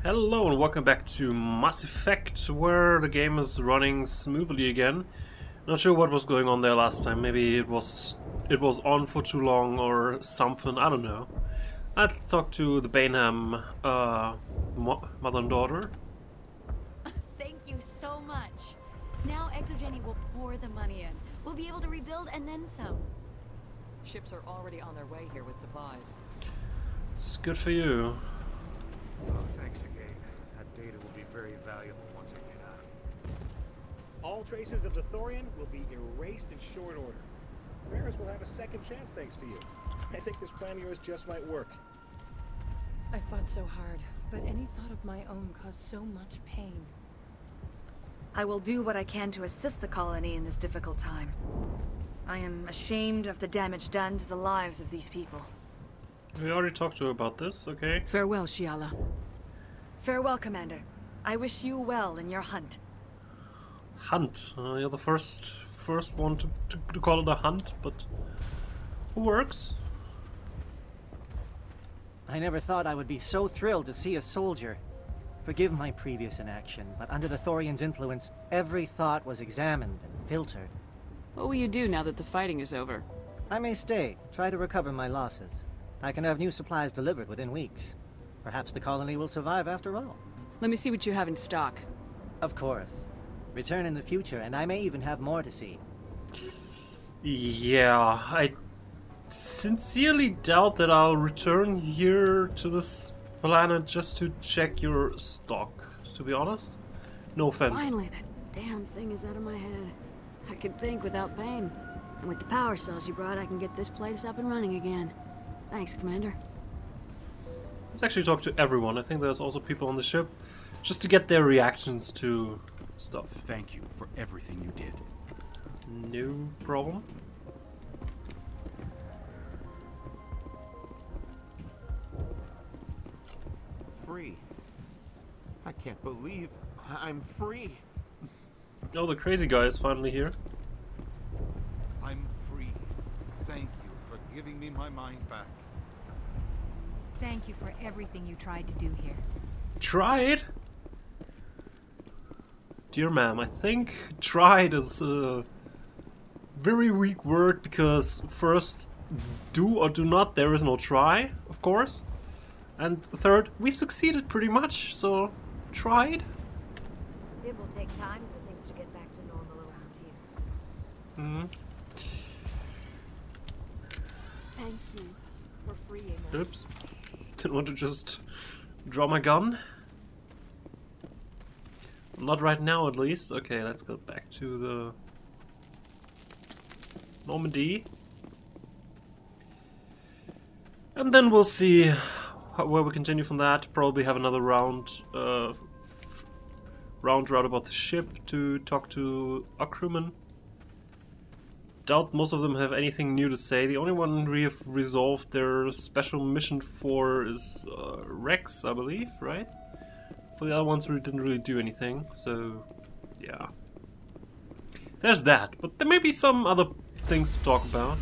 Hello and welcome back to Mass Effect, where the game is running smoothly again. Not sure what was going on there last time. Maybe it was on for too long or something. I don't know. Let's talk to the Bainham mother and daughter. Thank you so much. Now Exogeny will pour the money in. We'll be able to rebuild and then some. Ships are already on their way here with supplies. It's good for you. Oh, thanks again. That data will be very valuable once I get out. All traces of the Thorian will be erased in short order. Varys will have a second chance thanks to you. I think this plan of yours just might work. I fought so hard, but any thought of my own caused so much pain. I will do what I can to assist the colony in this difficult time. I am ashamed of the damage done to the lives of these people. We already talked to her about this, okay? Farewell, Shiala. Farewell, Commander. I wish you well in your hunt. Hunt. You're the first one to call it a hunt, but it works. I never thought I would be so thrilled to see a soldier. Forgive my previous inaction, but under the Thorian's influence, every thought was examined and filtered. What will you do now that the fighting is over? I may stay, try to recover my losses. I can have new supplies delivered within weeks. Perhaps the colony will survive after all. Let me see what you have in stock. Of course. Return in the future, and I may even have more to see. Yeah, I sincerely doubt that I'll return here to this planet just to check your stock, to be honest. No offense. Finally, that damn thing is out of my head. I can think without pain. And with the power cells you brought, I can get this place up and running again. Thanks, Commander. Let's actually talk to everyone. I think there's also people on the ship, just to get their reactions to stuff. Thank you for everything you did. No problem. Free. I can't believe I'm free. Oh, the crazy guy is finally here. I'm free. Thank you for giving me my mind back. Thank you for everything you tried to do here. Tried? Dear ma'am, I think tried is a very weak word because first, do or do not, there is no try, of course. And third, we succeeded pretty much, so tried. It will take time for things to get back to normal around here. Thank you for freeing us. Oops. Didn't want to just draw my gun. Not right now, at least. Okay, let's go back to the Normandy. And then we'll see where we continue from that. Probably have another round about the ship to talk to our crewmen. Doubt most of them have anything new to say. The only one we have resolved their special mission for is Rex, I believe, right? For the other ones we didn't really do anything, so yeah. There's that, but there may be some other things to talk about.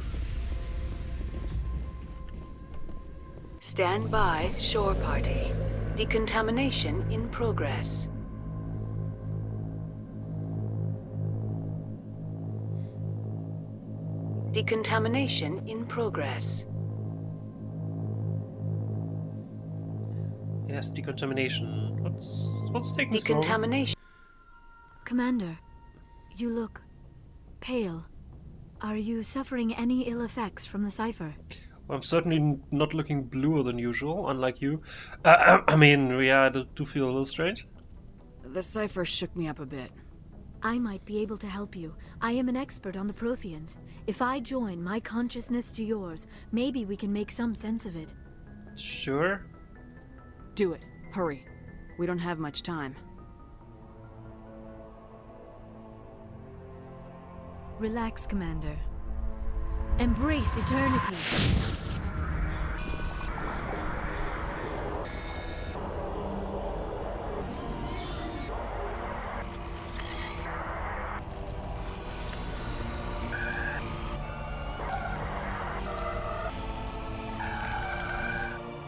Stand by, shore party. Decontamination in progress. Decontamination in progress. Yes, decontamination. What's taking so long? Decontamination. Commander, you look pale. Are you suffering any ill effects from the cipher? Well, I'm certainly not looking bluer than usual, unlike you. I mean, yeah, I do feel a little strange. The cipher shook me up a bit. I might be able to help you. I am an expert on the Protheans. If I join my consciousness to yours, maybe we can make some sense of it. Sure. Do it. Hurry. We don't have much time. Relax, Commander. Embrace eternity.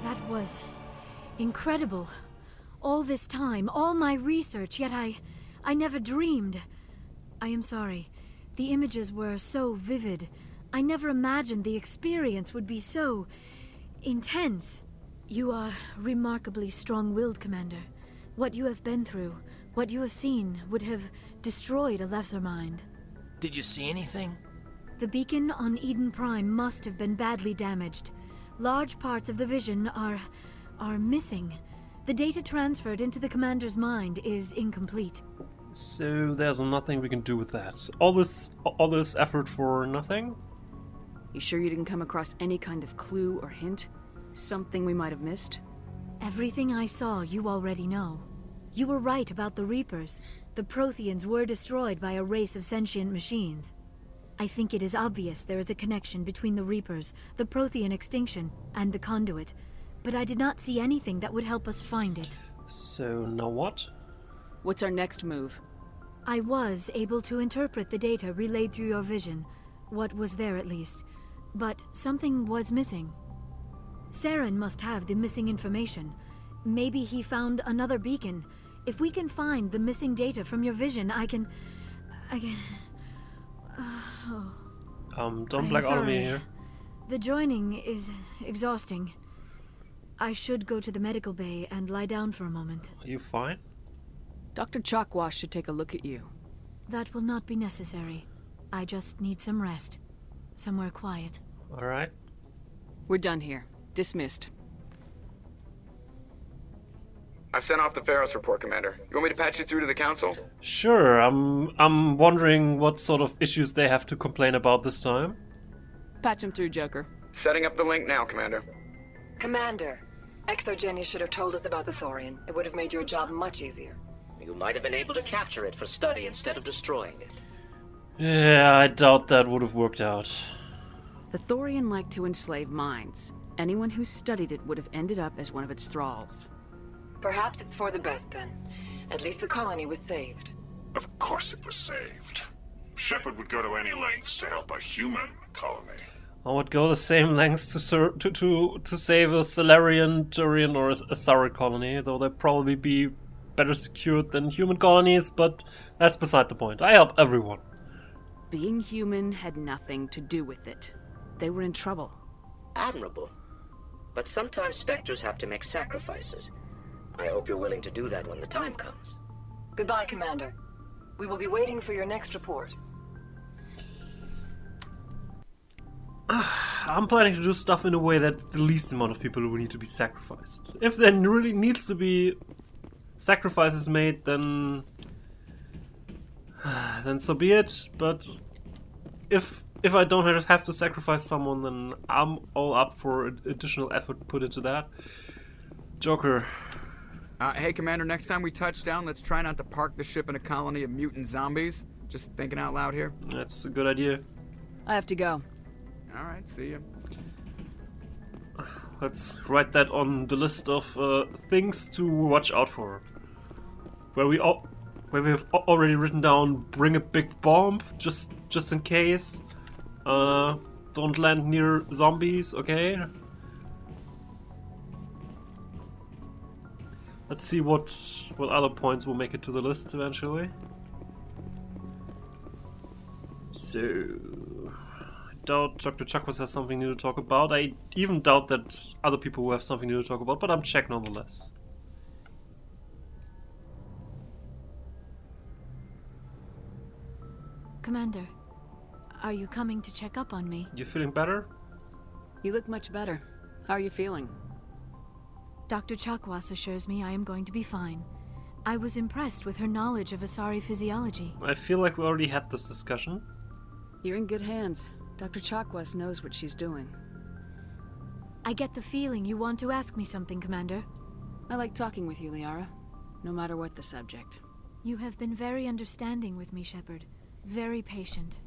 That was incredible. All this time, all my research, yet I never dreamed. I am sorry. The images were so vivid. I never imagined the experience would be so intense. You are remarkably strong-willed, Commander. What you have been through, what you have seen, would have destroyed a lesser mind. Did you see anything? The beacon on Eden Prime must have been badly damaged. Large parts of the vision are missing. The data transferred into the Commander's mind is incomplete. So there's nothing we can do with that. All this effort for nothing? You sure you didn't come across any kind of clue or hint? Something we might have missed? Everything I saw you already know. You were right about the Reapers. The Protheans were destroyed by a race of sentient machines. I think it is obvious there is a connection between the Reapers, the Prothean extinction, and the Conduit, but I did not see anything that would help us find it. So now what? What's our next move? I was able to interpret the data relayed through your vision, what was there at least, but something was missing. Saren must have the missing information. Maybe he found another beacon. If we can find the missing data from your vision, I can... Don't black out on me here. The joining is exhausting. I should go to the medical bay and lie down for a moment. Are you fine? Dr. Chalkwash should take a look at you. That will not be necessary. I just need some rest. Somewhere quiet. Alright. We're done here. Dismissed. I've sent off the Pharos report, Commander. You want me to patch you through to the Council? Sure, I'm wondering what sort of issues they have to complain about this time. Patch him through, Joker. Setting up the link now, Commander. Commander, Exogenia should have told us about the Thorian. It would have made your job much easier. You might have been able to capture it for study instead of destroying it. Yeah, I doubt that would have worked out. The Thorian liked to enslave minds. Anyone who studied it would have ended up as one of its thralls. Perhaps it's for the best then. At least the colony was saved. Of course it was saved. Shepard would go to any lengths to help a human colony. I would go the same lengths to save a Salarian, Turian, or a Saurid colony, though they'd probably be better secured than human colonies, but that's beside the point. I help everyone. Being human had nothing to do with it. They were in trouble. Admirable. But sometimes Spectres have to make sacrifices. I hope you're willing to do that when the time comes. Goodbye, Commander. We will be waiting for your next report. I'm planning to do stuff in a way that the least amount of people will need to be sacrificed. If there really needs to be sacrifices made, then so be it. But if I don't have to sacrifice someone, then I'm all up for additional effort put into that. Joker. Hey, Commander, next time we touch down, let's try not to park the ship in a colony of mutant zombies. Just thinking out loud here. That's a good idea. I have to go. Alright, see ya. Let's write that on the list of things to watch out for. Where we have already written down, bring a big bomb, just in case. Don't land near zombies, okay? Let's see what other points will make it to the list eventually. So, I doubt Dr. Chakwas has something new to talk about. I even doubt that other people will have something new to talk about, but I'm checked nonetheless. Commander, are you coming to check up on me? You feeling better? You look much better. How are you feeling? Dr. Chakwas assures me I am going to be fine. I was impressed with her knowledge of Asari physiology. I feel like we already had this discussion. You're in good hands. Dr. Chakwas knows what she's doing. I get the feeling you want to ask me something, Commander. I like talking with you, Liara. No matter what the subject. You have been very understanding with me, Shepard. Very patient.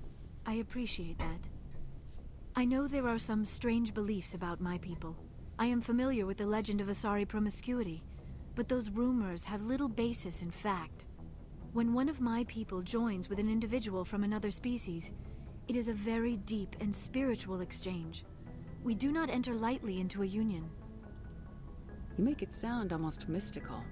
I appreciate that. I know there are some strange beliefs about my people. I am familiar with the legend of Asari promiscuity, but those rumors have little basis in fact. When one of my people joins with an individual from another species, it is a very deep and spiritual exchange. We do not enter lightly into a union. You make it sound almost mystical.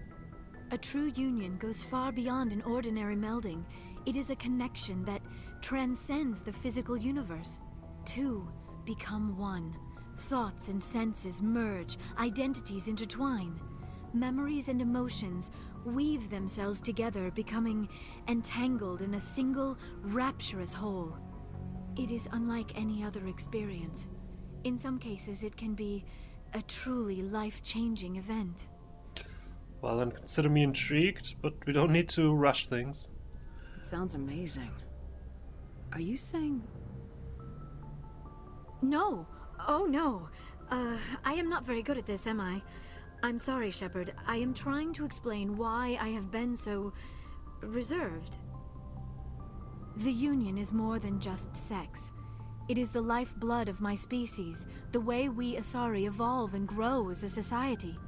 A true union goes far beyond an ordinary melding. It is a connection that transcends the physical universe. Two become one. Thoughts and senses merge, identities intertwine. Memories and emotions weave themselves together, becoming entangled in a single, rapturous whole. It is unlike any other experience. In some cases, it can be a truly life-changing event. Well, then consider me intrigued, but we don't need to rush things. It sounds amazing. Are you saying... No. Oh, no. I am not very good at this, am I? I'm sorry, Shepard. I am trying to explain why I have been so... reserved. The Union is more than just sex. It is the lifeblood of my species, the way we Asari evolve and grow as a society.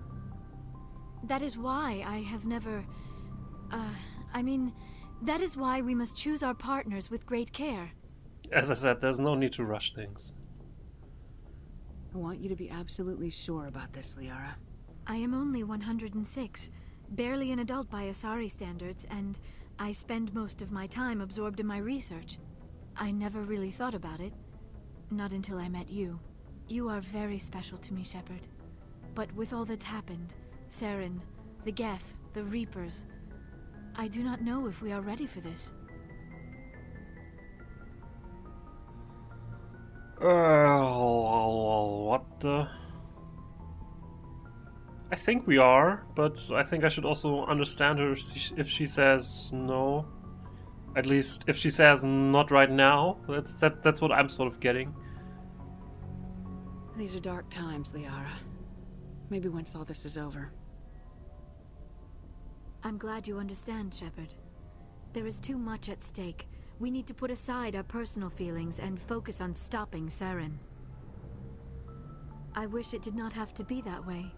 That is why I have never... that is why we must choose our partners with great care. As I said, there's no need to rush things. I want you to be absolutely sure about this, Liara. I am only 106, barely an adult by Asari standards, and I spend most of my time absorbed in my research. I never really thought about it. Not until I met you. You are very special to me, Shepard. But with all that's happened, Saren, the Geth, the Reapers, I do not know if we are ready for this. What the... I think we are, but I think I should also understand her if she says no. At least if she says not right now. That's what I'm sort of getting. These are dark times, Liara. Maybe once all this is over. I'm glad you understand, Shepard. There is too much at stake. We need to put aside our personal feelings and focus on stopping Saren. I wish it did not have to be that way.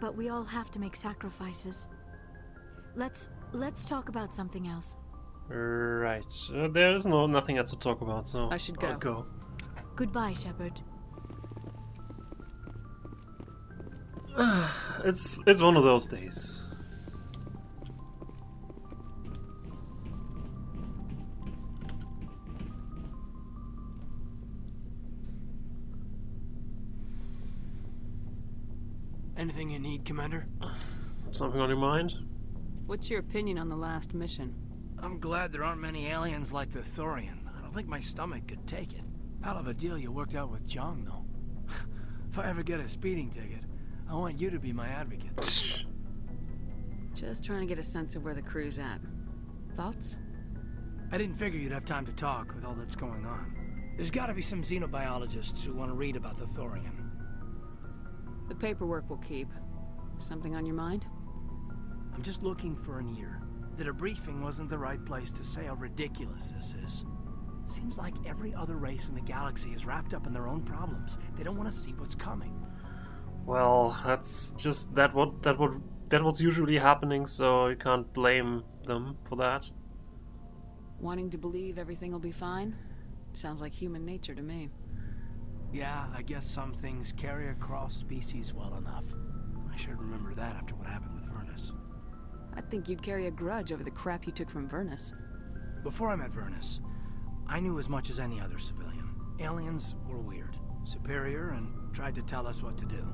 But we all have to make sacrifices. Let's talk about something else. Right. There is nothing else to talk about, so I should go. I'll go. Goodbye, Shepard. It's one of those days. Anything you need, Commander? Something on your mind? What's your opinion on the last mission? I'm glad there aren't many aliens like the Thorian. I don't think my stomach could take it. Hell of a deal you worked out with Jong, though. If I ever get a speeding ticket, I want you to be my advocate. Just trying to get a sense of where the crew's at. Thoughts? I didn't figure you'd have time to talk with all that's going on. There's gotta be some xenobiologists who want to read about the Thorian. The paperwork will keep. Something on your mind? I'm just looking for an ear. The debriefing wasn't the right place to say how ridiculous this is. Seems like every other race in the galaxy is wrapped up in their own problems. They don't want to see what's coming. Well, that's just what's usually happening, so you can't blame them for that. Wanting to believe everything will be fine? Sounds like human nature to me. Yeah, I guess some things carry across species well enough. I should remember that after what happened with Vernus. I think you'd carry a grudge over the crap you took from Vernus. Before I met Vernus, I knew as much as any other civilian. Aliens were weird, superior, and tried to tell us what to do.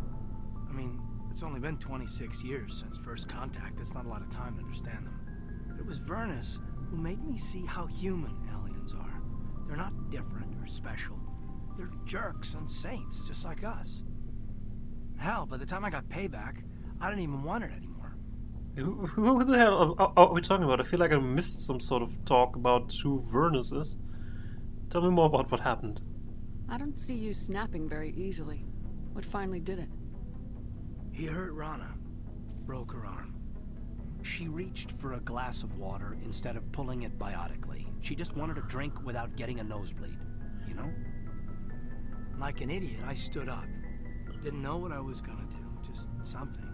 I mean, it's only been 26 years since first contact. That's not a lot of time to understand them. But it was Vernus who made me see how human aliens are. They're not different or special. They're jerks and saints, just like us. Hell, by the time I got payback, I didn't even want it anymore. Who the hell are we talking about? I feel like I missed some sort of talk about who Vernus is. Tell me more about what happened. I don't see you snapping very easily. What finally did it? He hurt Rana. Broke her arm. She reached for a glass of water instead of pulling it biotically. She just wanted a drink without getting a nosebleed. You know? Like an idiot, I stood up. Didn't know what I was gonna do, just something.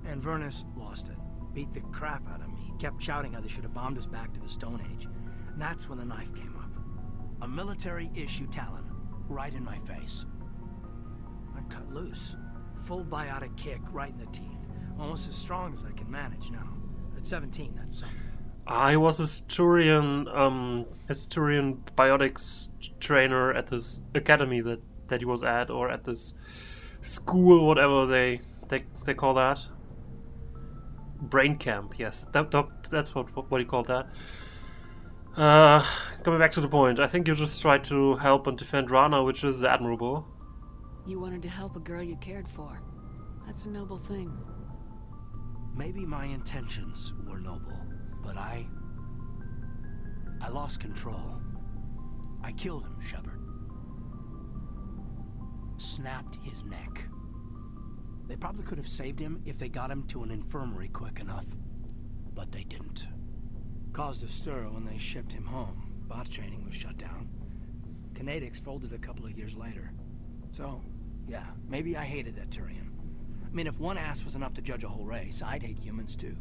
And Vernus lost it. Beat the crap out of me. Kept shouting how they should have bombed us back to the Stone Age. And that's when the knife came up. A military-issue talon, right in my face. I cut loose. Full biotic kick right in the teeth. Almost as strong as I can manage now. At 17, that's something. I was historian biotics trainer at this academy that he was at, or at this school, whatever they call that. Brain camp, yes, that's what he called that. Coming back to the point, I think you just tried to help and defend Rana, which is admirable. You wanted to help a girl you cared for. That's a noble thing. Maybe my intentions were noble, but I lost control. I killed him, Shepard. Snapped his neck. They probably could have saved him if they got him to an infirmary quick enough. But they didn't. Caused a stir when they shipped him home. Bot training was shut down. Kinetics folded a couple of years later. So, yeah, maybe I hated that Turian. I mean, if one ass was enough to judge a whole race, I'd hate humans too.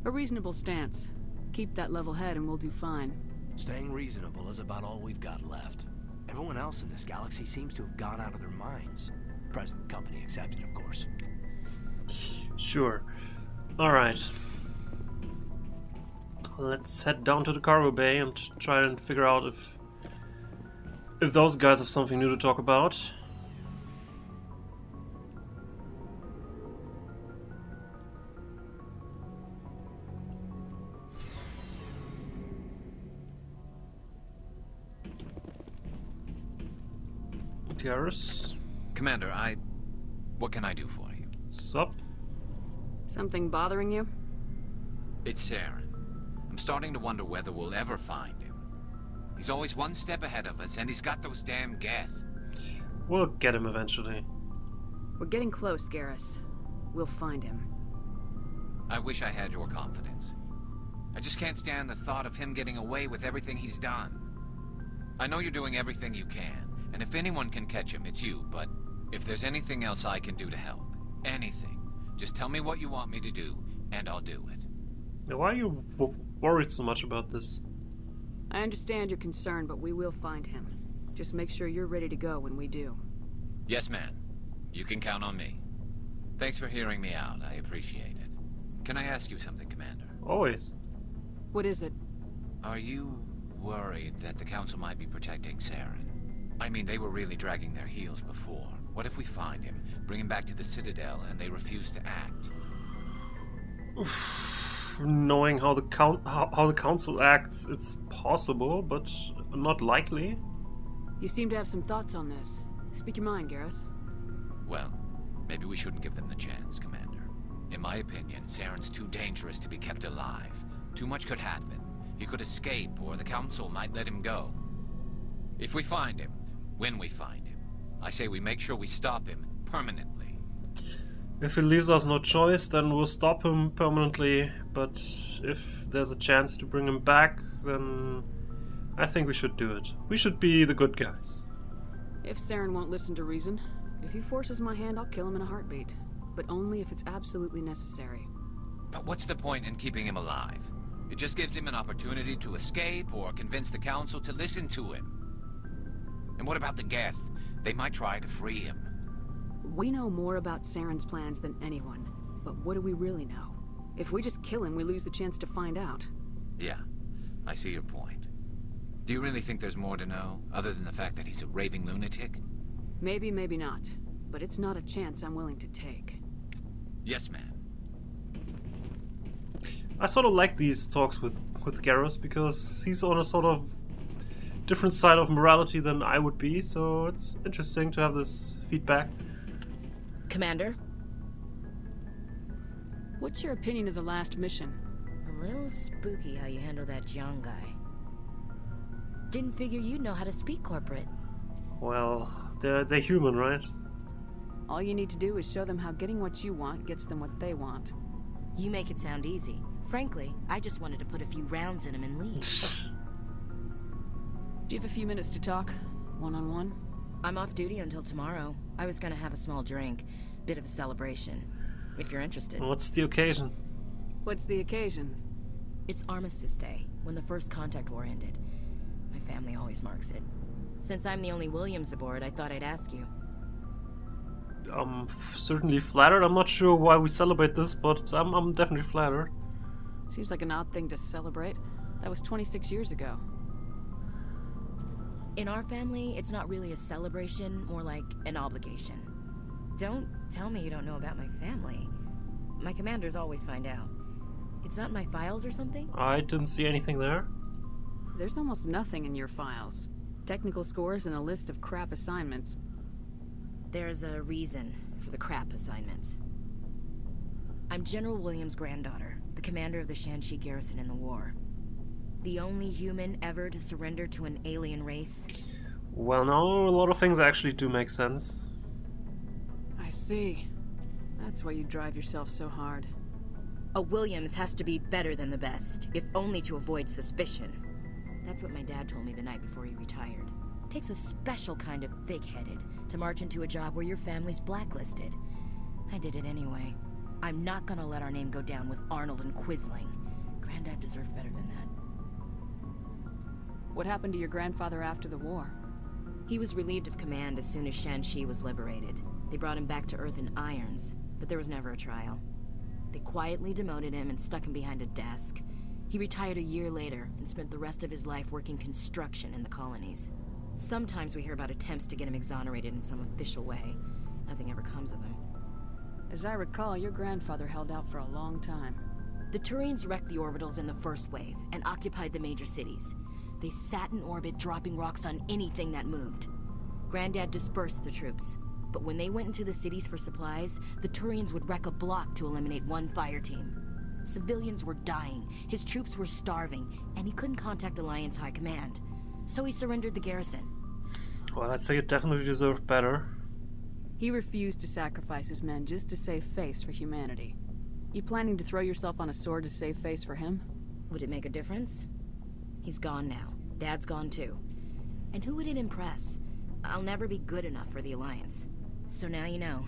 A reasonable stance. Keep that level head and we'll do fine. Staying reasonable is about all we've got left. Everyone else in this galaxy seems to have gone out of their minds. Present company accepted, of course. Sure. Alright. Let's head down to the cargo bay and try and figure out if those guys have something new to talk about. Garrus. Commander, what can I do for you? Sup? Something bothering you? It's Saren. I'm starting to wonder whether we'll ever find him. He's always one step ahead of us, and he's got those damn Geth. We'll get him eventually. We're getting close, Garrus. We'll find him. I wish I had your confidence. I just can't stand the thought of him getting away with everything he's done. I know you're doing everything you can, and if anyone can catch him, it's you, but if there's anything else I can do to help, anything, just tell me what you want me to do, and I'll do it. Now, why are you worried so much about this? I understand your concern, but we will find him. Just make sure you're ready to go when we do. Yes, ma'am. You can count on me. Thanks for hearing me out. I appreciate it. Can I ask you something, Commander? Always. What is it? Are you worried that the Council might be protecting Saren? I mean, they were really dragging their heels before. What if we find him, bring him back to the Citadel, and they refuse to act? Knowing how the Council acts, it's possible, but not likely. You seem to have some thoughts on this. Speak your mind, Garrus. Well, maybe we shouldn't give them the chance, Commander. In my opinion, Saren's too dangerous to be kept alive. Too much could happen. He could escape, or the Council might let him go. If we find him, when we find him, I say we make sure we stop him permanently. If he leaves us no choice, then we'll stop him permanently, but if there's a chance to bring him back, then I think we should do it. We should be the good guys. If Saren won't listen to reason, if he forces my hand, I'll kill him in a heartbeat. But only if it's absolutely necessary. But what's the point in keeping him alive? It just gives him an opportunity to escape or convince the Council to listen to him. And what about the Geth? They might try to free him. We know more about Saren's plans than anyone. But what do we really know? If we just kill him, we lose the chance to find out. Yeah, I see your point. Do you really think there's more to know, other than the fact that he's a raving lunatic? Maybe, maybe not. But it's not a chance I'm willing to take. Yes, ma'am. I sort of like these talks with Garrus, because he's on a sort of different side of morality than I would be, so it's interesting to have this feedback. Commander? What's your opinion of the last mission? A little spooky how you handle that young guy. Didn't figure you'd know how to speak corporate. Well, they're human, right? All you need to do is show them how getting what you want gets them what they want. You make it sound easy. Frankly, I just wanted to put a few rounds in him and leave. Do you have a few minutes to talk? One-on-one? I'm off duty until tomorrow. I was gonna have a small drink. Bit of a celebration. If you're interested. What's the occasion? What's the occasion? It's Armistice Day, when the first contact war ended. My family always marks it. Since I'm the only Williams aboard, I thought I'd ask you. I'm certainly flattered. I'm not sure why we celebrate this, but I'm definitely flattered. Seems like an odd thing to celebrate. That was 26 years ago. In our family, it's not really a celebration, more like an obligation. Don't tell me you don't know about my family. My commanders always find out. It's not in my files or something? I didn't see anything there. There's almost nothing in your files. Technical scores and a list of crap assignments. There's a reason for the crap assignments. I'm General Williams' granddaughter, the commander of the Shanxi garrison in the war. The only human ever to surrender to an alien race. Well, no, a lot of things actually do make sense. I see. That's why you drive yourself so hard. A Williams has to be better than the best, if only to avoid suspicion. That's what my dad told me the night before he retired. Takes a special kind of big-headed to march into a job where your family's blacklisted. I did it anyway. I'm not gonna let our name go down with Arnold and Quisling. Granddad deserved better than that. What happened to your grandfather after the war? He was relieved of command as soon as Shanxi was liberated. They brought him back to Earth in irons, but there was never a trial. They quietly demoted him and stuck him behind a desk. He retired a year later and spent the rest of his life working construction in the colonies. Sometimes we hear about attempts to get him exonerated in some official way. Nothing ever comes of them. As I recall, your grandfather held out for a long time. The Turians wrecked the orbitals in the first wave and occupied the major cities. They sat in orbit, dropping rocks on anything that moved. Granddad dispersed the troops, but when they went into the cities for supplies, the Turians would wreck a block to eliminate one fire team. Civilians were dying, his troops were starving, and he couldn't contact Alliance High Command. So he surrendered the garrison. Well, I'd say it definitely deserved better. He refused to sacrifice his men just to save face for humanity. You planning to throw yourself on a sword to save face for him? Would it make a difference? He's gone now. Dad's gone too. And who would it impress? I'll never be good enough for the Alliance. So now you know.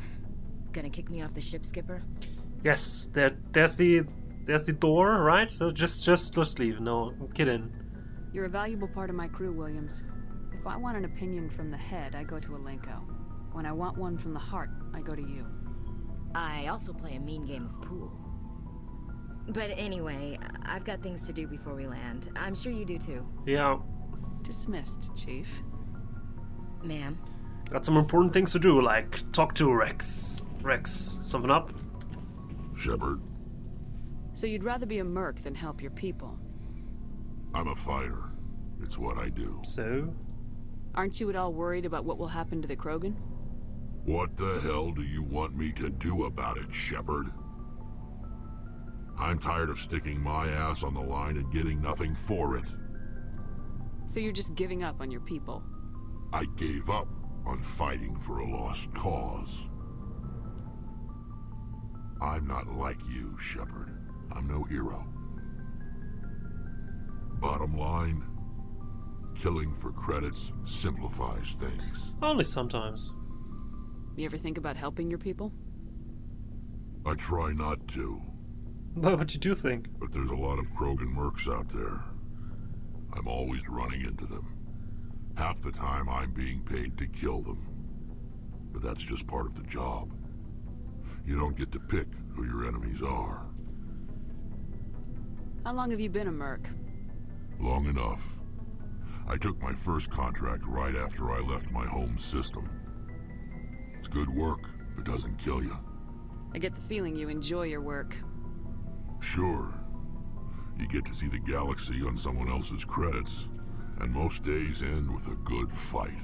Gonna kick me off the ship, Skipper? Yes, there's the door, right? So just leave. No, get in. You're a valuable part of my crew, Williams. If I want an opinion from the head, I go to Alenko. When I want one from the heart, I go to you. I also play a mean game of pool. But anyway, I've got things to do before we land. I'm sure you do too. Yeah. Dismissed, Chief. Ma'am? Got some important things to do, like talk to Rex. Rex, something up? Shepard. So you'd rather be a merc than help your people? I'm a fighter. It's what I do. So? Aren't you at all worried about what will happen to the Krogan? What the hell do you want me to do about it, Shepard? I'm tired of sticking my ass on the line and getting nothing for it. So you're just giving up on your people? I gave up on fighting for a lost cause. I'm not like you, Shepard. I'm no hero. Bottom line, killing for credits simplifies things. Only sometimes. You ever think about helping your people? I try not to. But you do think. But there's a lot of Krogan mercs out there. I'm always running into them. Half the time I'm being paid to kill them. But that's just part of the job. You don't get to pick who your enemies are. How long have you been a merc? Long enough. I took my first contract right after I left my home system. It's good work if it doesn't kill you. I get the feeling you enjoy your work. Sure. You get to see the galaxy on someone else's credits, and most days end with a good fight.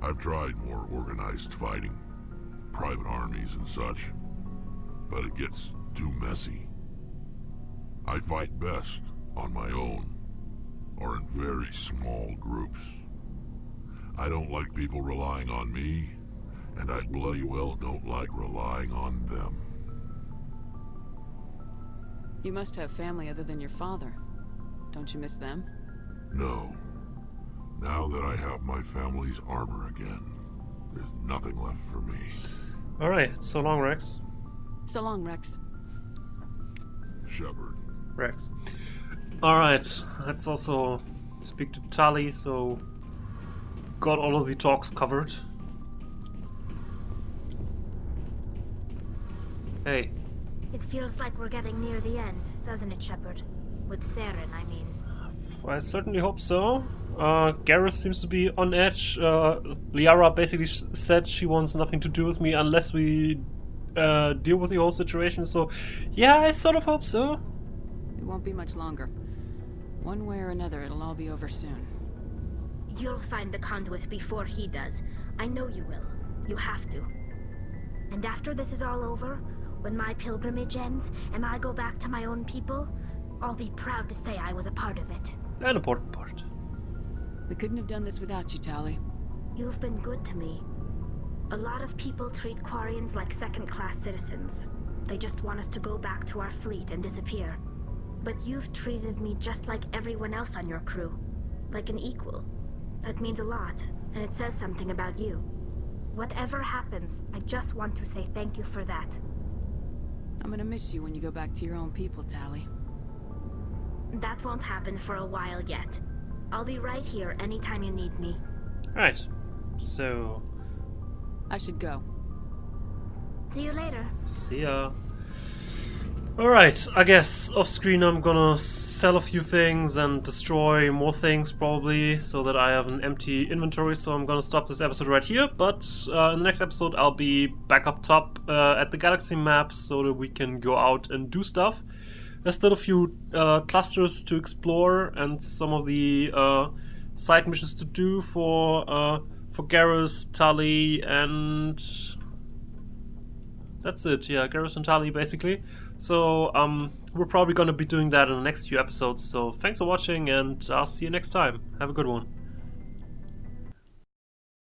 I've tried more organized fighting, private armies and such, but it gets too messy. I fight best on my own, or in very small groups. I don't like people relying on me, and I bloody well don't like relying on them. You must have family other than your father. Don't you miss them? No. Now that I have my family's armor again, there's nothing left for me. Alright, so long, Rex. So long, Rex. Shepard. Rex. Alright, let's also speak to Tali, so got all of the talks covered. Hey. It feels like we're getting near the end, doesn't it, Shepard? With Saren, I mean. I certainly hope so. Garrus seems to be on edge. Liara basically said she wants nothing to do with me unless we deal with the whole situation, so yeah, I sort of hope so. It won't be much longer. One way or another, it'll all be over soon. You'll find the conduit before he does. I know you will. You have to. And after this is all over, when my pilgrimage ends and I go back to my own people, I'll be proud to say I was a part of it. An important part. We couldn't have done this without you, Tali. You've been good to me. A lot of people treat Quarians like second-class citizens. They just want us to go back to our fleet and disappear. But you've treated me just like everyone else on your crew. Like an equal. That means a lot, and it says something about you. Whatever happens, I just want to say thank you for that. I'm gonna miss you when you go back to your own people, Tali. That won't happen for a while yet. I'll be right here anytime you need me. Right. So... I should go. See you later. See ya. Alright, I guess off screen I'm gonna sell a few things and destroy more things probably so that I have an empty inventory, so I'm gonna stop this episode right here, but in the next episode I'll be back up top at the galaxy map so that we can go out and do stuff. There's still a few clusters to explore and some of the side missions to do for Garrus, Tali, and that's it. Yeah, Garrus and Tali basically. So we're probably going to be doing that in the next few episodes. So thanks for watching, and I'll see you next time. Have a good one.